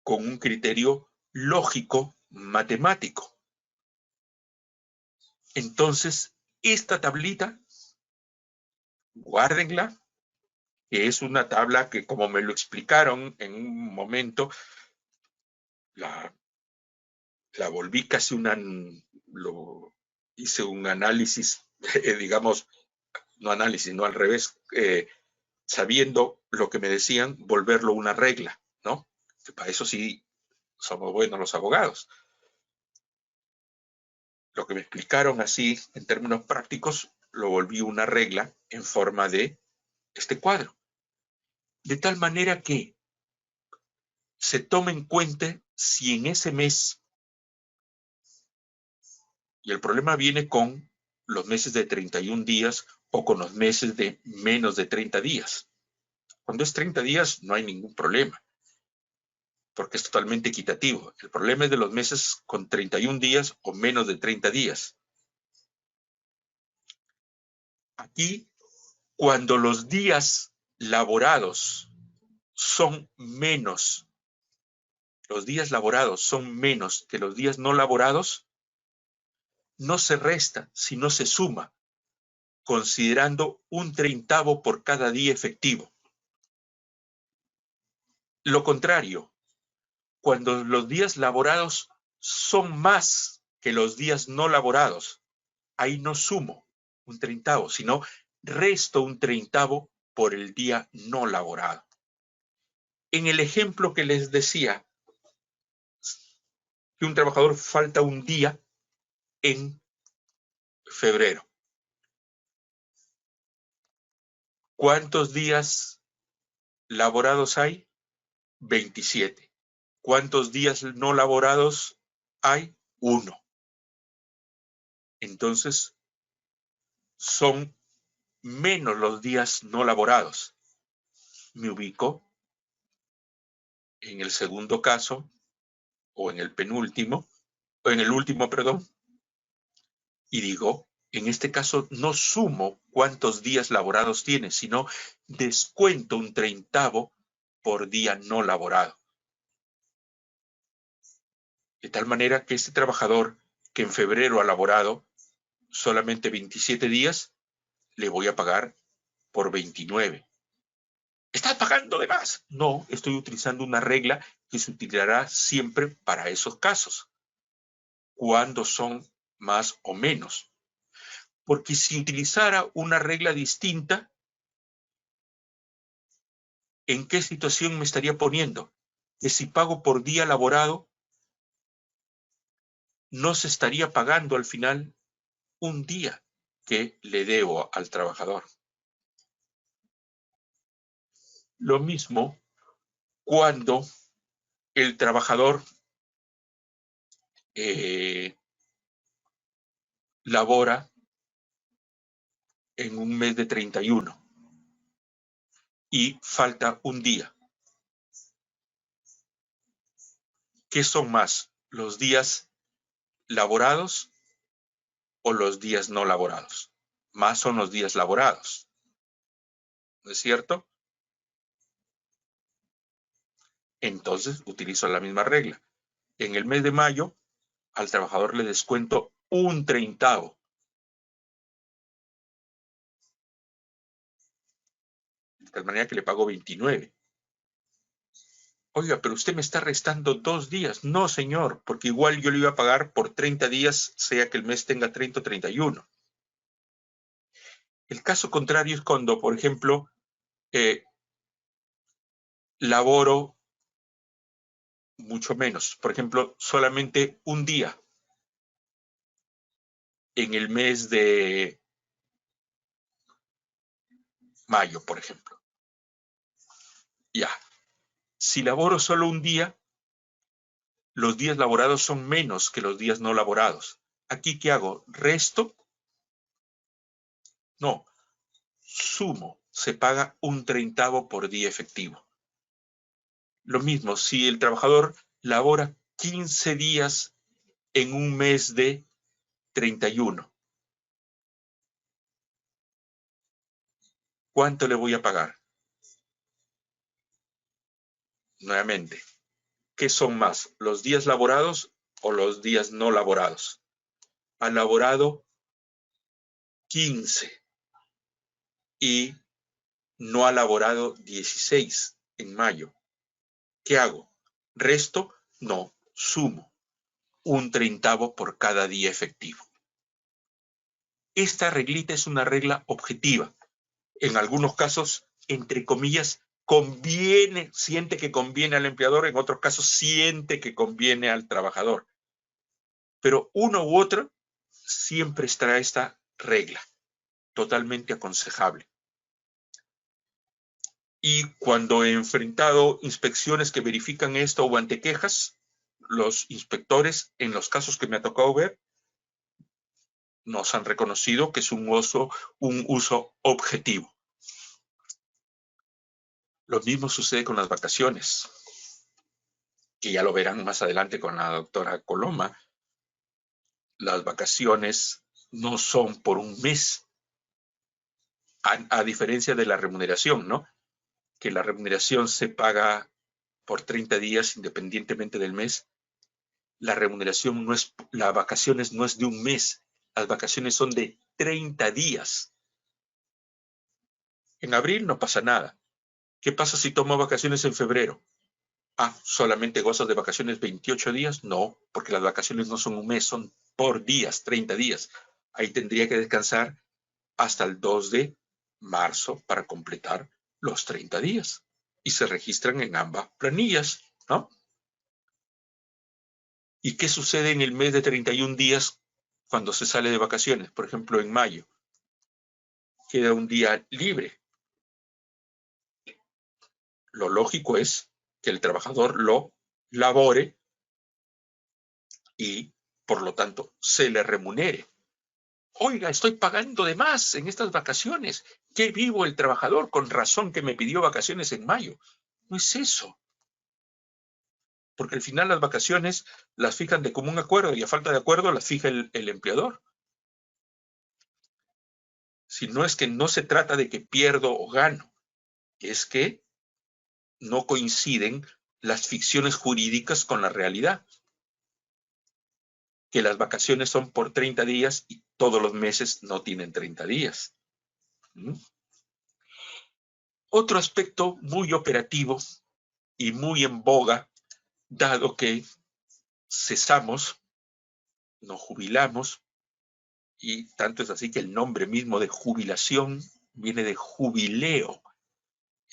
con un criterio lógico, matemático. Entonces, esta tablita, guárdenla, que es una tabla que, como me lo explicaron en un momento, la volví casi hice un análisis, digamos, no análisis, no al revés, sabiendo lo que me decían, volverlo una regla, ¿no? Que para eso sí somos buenos los abogados. Lo que me explicaron así, en términos prácticos, lo volví una regla en forma de este cuadro. De tal manera que se tome en cuenta si en ese mes, y el problema viene con los meses de 31 días o con los meses de menos de 30 días. Cuando es 30 días no hay ningún problema, porque es totalmente equitativo. El problema es de los meses con 31 días o menos de 30 días. Aquí, cuando los días laborados son menos, los días laborados son menos que los días no laborados, no se resta, sino se suma, considerando un treintavo por cada día efectivo. Lo contrario, cuando los días laborados son más que los días no laborados, ahí no sumo un treintavo, sino resto un treintavo por el día no laborado. En el ejemplo que les decía, que un trabajador falta un día en febrero. ¿Cuántos días laborados hay? 27. ¿Cuántos días no laborados hay? 1. Entonces, son menos los días no laborados. Me ubico en el segundo caso, o en el penúltimo, o en el último, perdón, Y digo, en este caso no sumo cuántos días laborados tiene, sino descuento un 30avo por día no laborado. De tal manera que este trabajador que en febrero ha laborado solamente 27 días, le voy a pagar por 29. ¿Estás pagando de más? No, estoy utilizando una regla que se utilizará siempre para esos casos, cuando son más o menos. Porque si utilizara una regla distinta, ¿en qué situación me estaría poniendo? Que si pago por día laborado, no se estaría pagando al final un día que le debo al trabajador. Lo mismo cuando el trabajador labora en un mes de 31 y falta un día. ¿Qué son más, los días laborados o los días no laborados? Más son los días laborados, ¿no es cierto? Entonces utilizo la misma regla. En el mes de mayo, al trabajador le descuento un 30avo. De tal manera que le pago 29. Oiga, pero usted me está restando 2 días. No, señor, porque igual yo le iba a pagar por 30 días, sea que el mes tenga 30 o 31. El caso contrario es cuando, por ejemplo, laboro mucho menos. Por ejemplo, solamente un día en el mes de mayo, por ejemplo. Ya. Si laboro solo un día, los días laborados son menos que los días no laborados. ¿Aquí qué hago? ¿Resto? No. Sumo. Se paga un 30avo por día efectivo. Lo mismo, si el trabajador labora 15 días en un mes de 31, ¿cuánto le voy a pagar? Nuevamente, ¿qué son más, los días laborados o los días no laborados? Ha laborado 15 y no ha laborado 16 en mayo. ¿Qué hago? ¿Resto? No, sumo un 30avo por cada día efectivo. Esta reglita es una regla objetiva. En algunos casos, entre comillas, conviene, siente que conviene al empleador, en otros casos siente que conviene al trabajador. Pero uno u otro siempre estará esta regla, totalmente aconsejable. Y cuando he enfrentado inspecciones que verifican esto o ante quejas, los inspectores, en los casos que me ha tocado ver, nos han reconocido que es un uso objetivo. Lo mismo sucede con las vacaciones, que ya lo verán más adelante con la doctora Coloma. Las vacaciones no son por un mes, a diferencia de la remuneración, ¿no? Que la remuneración se paga por 30 días independientemente del mes. La remuneración no es, las vacaciones no es de un mes, las vacaciones son de 30 días. En abril no pasa nada. ¿Qué pasa si tomo vacaciones en febrero? Ah, ¿solamente gozas de vacaciones 28 días? No, porque las vacaciones no son un mes, son por días, 30 días. Ahí tendría que descansar hasta el 2 de marzo para completar los 30 días. Y se registran en ambas planillas, ¿no? ¿Y qué sucede en el mes de 31 días cuando se sale de vacaciones? Por ejemplo, en mayo. Queda un día libre. Lo lógico es que el trabajador lo labore y, por lo tanto, se le remunere. Oiga, estoy pagando de más en estas vacaciones. ¿Qué vivo el trabajador? Con razón que me pidió vacaciones en mayo. No es eso. Porque al final las vacaciones las fijan de común acuerdo y a falta de acuerdo las fija el empleador. Si no es que no se trata de que pierdo o gano, es que no coinciden las ficciones jurídicas con la realidad. Que las vacaciones son por 30 días y todos los meses no tienen 30 días. ¿Mm? Otro aspecto muy operativo y muy en boga, dado que cesamos, nos jubilamos, y tanto es así que el nombre mismo de jubilación viene de jubileo,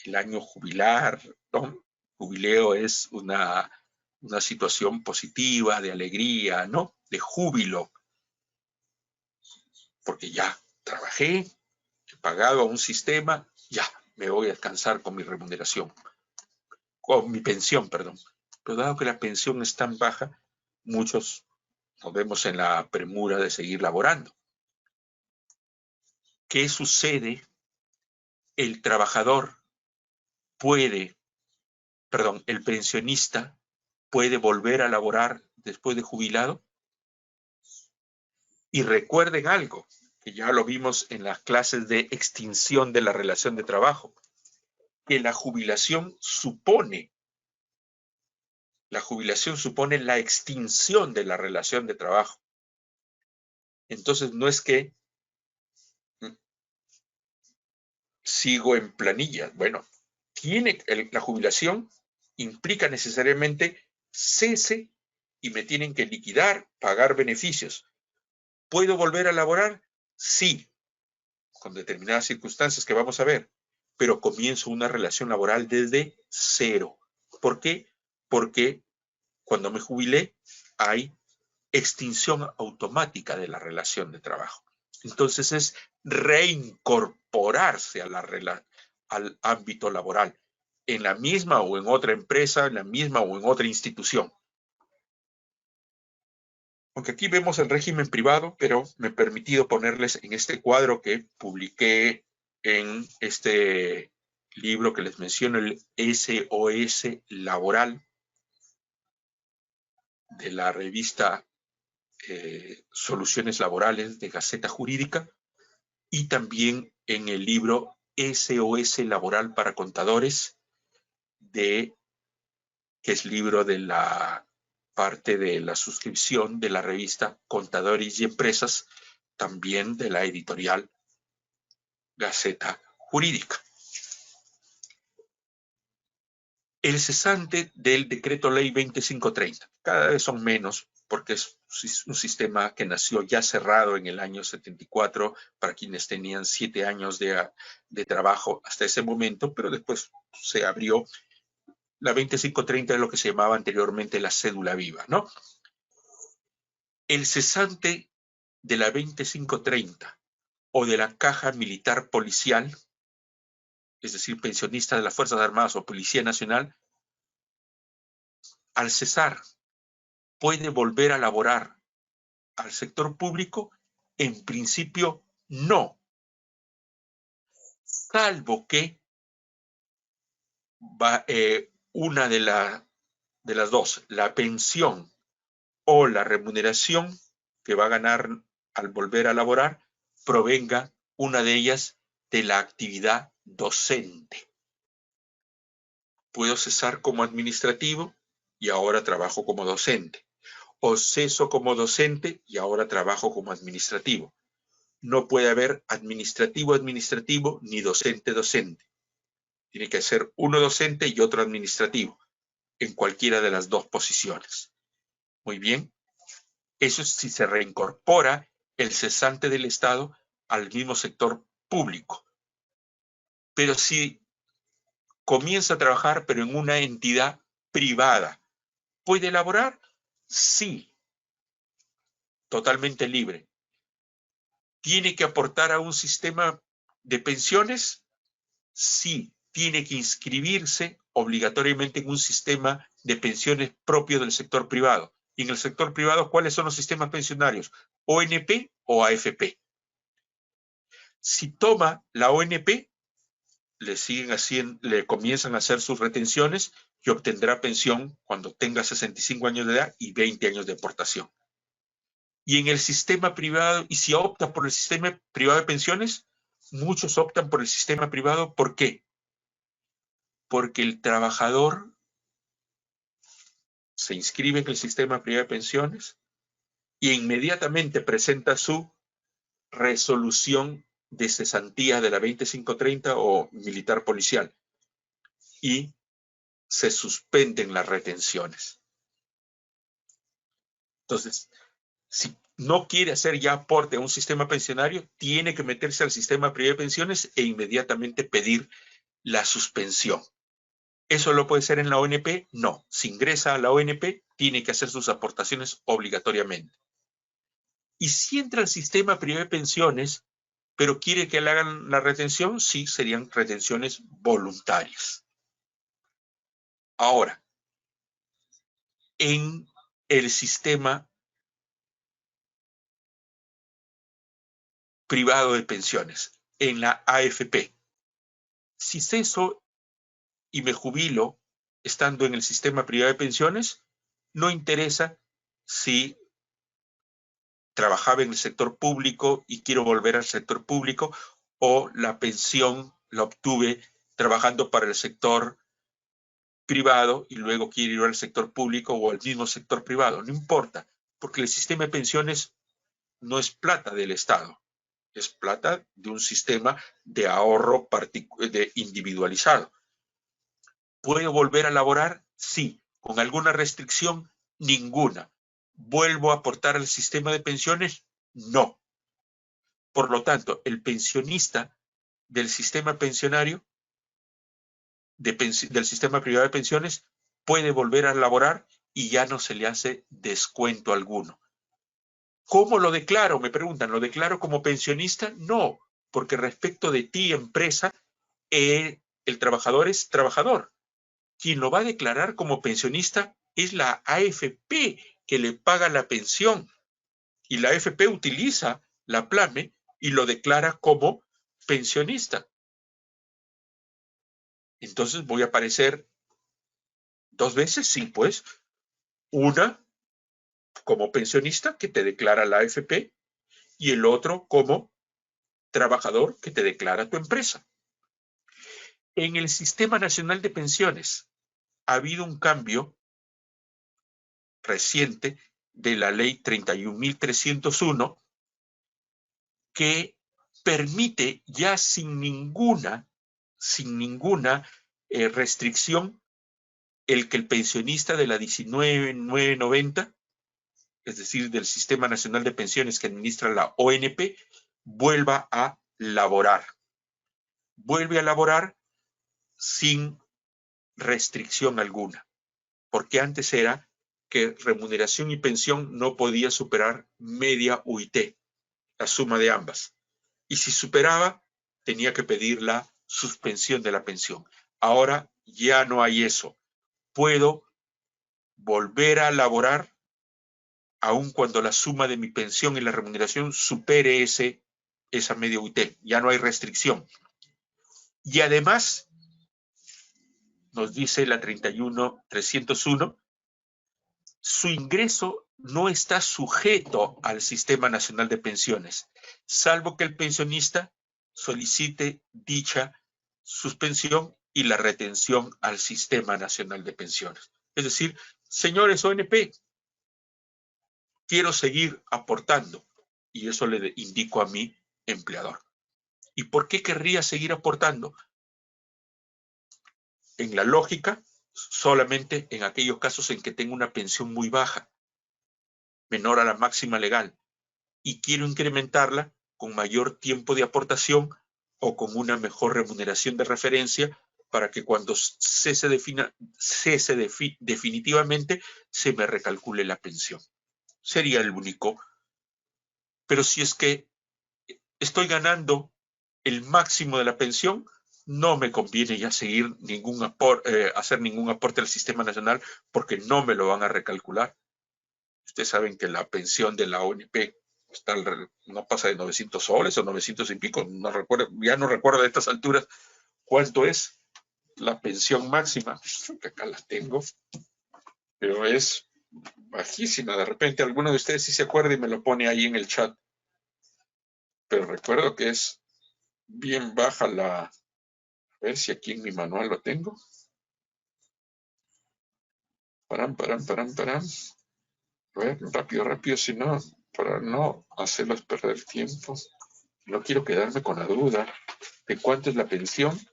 el año jubilar, ¿no? Jubileo es una situación positiva, de alegría, ¿no? De júbilo, porque ya trabajé, he pagado a un sistema, ya me voy a descansar con mi remuneración, con mi pensión, perdón. Pero dado que la pensión es tan baja, muchos nos vemos en la premura de seguir laborando. ¿Qué sucede? El trabajador el pensionista puede volver a laborar después de jubilado. Y recuerden algo, que ya lo vimos en las clases de extinción de la relación de trabajo, que la jubilación supone la extinción de la relación de trabajo. Entonces no es que sigo en planilla. Bueno, la jubilación implica necesariamente cese y me tienen que liquidar, pagar beneficios. ¿Puedo volver a laborar? Sí, con determinadas circunstancias que vamos a ver, pero comienzo una relación laboral desde cero. ¿Por qué? Porque cuando me jubilé hay extinción automática de la relación de trabajo. Entonces es reincorporarse al ámbito laboral, en la misma o en otra empresa, en la misma o en otra institución. Aunque aquí vemos el régimen privado, pero me he permitido ponerles en este cuadro que publiqué en este libro que les menciono, el SOS Laboral, de la revista Soluciones Laborales de Gaceta Jurídica, y también en el libro SOS Laboral para Contadores, que es libro de la parte de la suscripción de la revista Contadores y Empresas, también de la editorial Gaceta Jurídica. El cesante del Decreto Ley 2530, cada vez son menos, porque es un sistema que nació ya cerrado en el año 74 para quienes tenían 7 años de trabajo hasta ese momento, pero después se abrió. La 2530 es lo que se llamaba anteriormente la cédula viva, ¿no? El cesante de la 2530 o de la caja militar policial, es decir, pensionista de las Fuerzas Armadas o Policía Nacional, al cesar puede volver a laborar al sector público. En principio, no, salvo que una de las dos, la pensión o la remuneración que va a ganar al volver a laborar, provenga una de ellas de la actividad docente. Puedo cesar como administrativo y ahora trabajo como docente, o ceso como docente y ahora trabajo como administrativo. No puede haber administrativo ni docente. Tiene que ser uno docente y otro administrativo, en cualquiera de las dos posiciones. Muy bien. Eso es si se reincorpora el cesante del Estado al mismo sector público. Pero si comienza a trabajar, pero en una entidad privada, ¿puede laborar? Sí, totalmente libre. ¿Tiene que aportar a un sistema de pensiones? Sí, tiene que inscribirse obligatoriamente en un sistema de pensiones propio del sector privado. Y en el sector privado, ¿cuáles son los sistemas pensionarios? ¿ONP o AFP? Si toma la ONP, le comienzan a hacer sus retenciones y obtendrá pensión cuando tenga 65 años de edad y 20 años de aportación. Y en el sistema privado, y si opta por el sistema privado de pensiones, muchos optan por el sistema privado. ¿Por qué? Porque el trabajador se inscribe en el sistema privado de pensiones y inmediatamente presenta su resolución de cesantía de la 2530 o militar policial y se suspenden las retenciones. Entonces, si no quiere hacer ya aporte a un sistema pensionario, tiene que meterse al sistema privado de pensiones e inmediatamente pedir la suspensión. ¿Eso lo puede hacer en la ONP? No. Si ingresa a la ONP, tiene que hacer sus aportaciones obligatoriamente. Y si entra al sistema privado de pensiones, pero quiere que le hagan la retención, sí, serían retenciones voluntarias. Ahora, en el sistema privado de pensiones, en la AFP, si ceso y me jubilo estando en el sistema privado de pensiones, no interesa si trabajaba en el sector público y quiero volver al sector público o la pensión la obtuve trabajando para el sector privado y luego quiero ir al sector público o al mismo sector privado. No importa, porque el sistema de pensiones no es plata del Estado, es plata de un sistema de ahorro individualizado. ¿Puedo volver a laborar? Sí. ¿Con alguna restricción? Ninguna. ¿Vuelvo a aportar al sistema de pensiones? No. Por lo tanto, el pensionista del sistema pensionario, del sistema privado de pensiones, puede volver a laborar y ya no se le hace descuento alguno. ¿Cómo lo declaro? Me preguntan, ¿lo declaro como pensionista? No, porque respecto de ti, empresa, el trabajador es trabajador. Quien lo va a declarar como pensionista es la AFP, que le paga la pensión. Y la AFP utiliza la PLAME y lo declara como pensionista. Entonces voy a aparecer dos veces, sí, pues. Una como pensionista que te declara la AFP y el otro como trabajador que te declara tu empresa. En el Sistema Nacional de Pensiones ha habido un cambio reciente de la ley 31.301 que permite ya sin ninguna restricción el que el pensionista de la 19.990, es decir, del Sistema Nacional de Pensiones que administra la ONP, vuelva a laborar. Vuelve a laborar sin restricción alguna, porque antes era que remuneración y pensión no podía superar media UIT, la suma de ambas. Y si superaba, tenía que pedir la suspensión de la pensión. Ahora ya no hay eso. Puedo volver a laborar aun cuando la suma de mi pensión y la remuneración supere esa media UIT. Ya no hay restricción. Y además, nos dice la 31.301, su ingreso no está sujeto al Sistema Nacional de Pensiones, salvo que el pensionista solicite dicha suspensión y la retención al Sistema Nacional de Pensiones. Es decir, señores ONP, quiero seguir aportando y eso le indico a mi empleador. ¿Y por qué querría seguir aportando? En la lógica, solamente en aquellos casos en que tengo una pensión muy baja, menor a la máxima legal, y quiero incrementarla con mayor tiempo de aportación o con una mejor remuneración de referencia para que cuando cese definitivamente se me recalcule la pensión. Sería el único. Pero si es que estoy ganando el máximo de la pensión, no me conviene ya seguir hacer ningún aporte al sistema nacional porque no me lo van a recalcular. Ustedes saben que la pensión de la ONP no pasa de 900 soles o 900 y pico, ya no recuerdo de estas alturas cuánto es la pensión máxima, que acá la tengo, pero es bajísima. De repente alguno de ustedes sí se acuerda y me lo pone ahí en el chat, pero recuerdo que es bien baja a ver si aquí en mi manual lo tengo. Param. A ver, rápido, si no, para no hacerlos perder tiempo. No quiero quedarme con la duda de cuánto es la pensión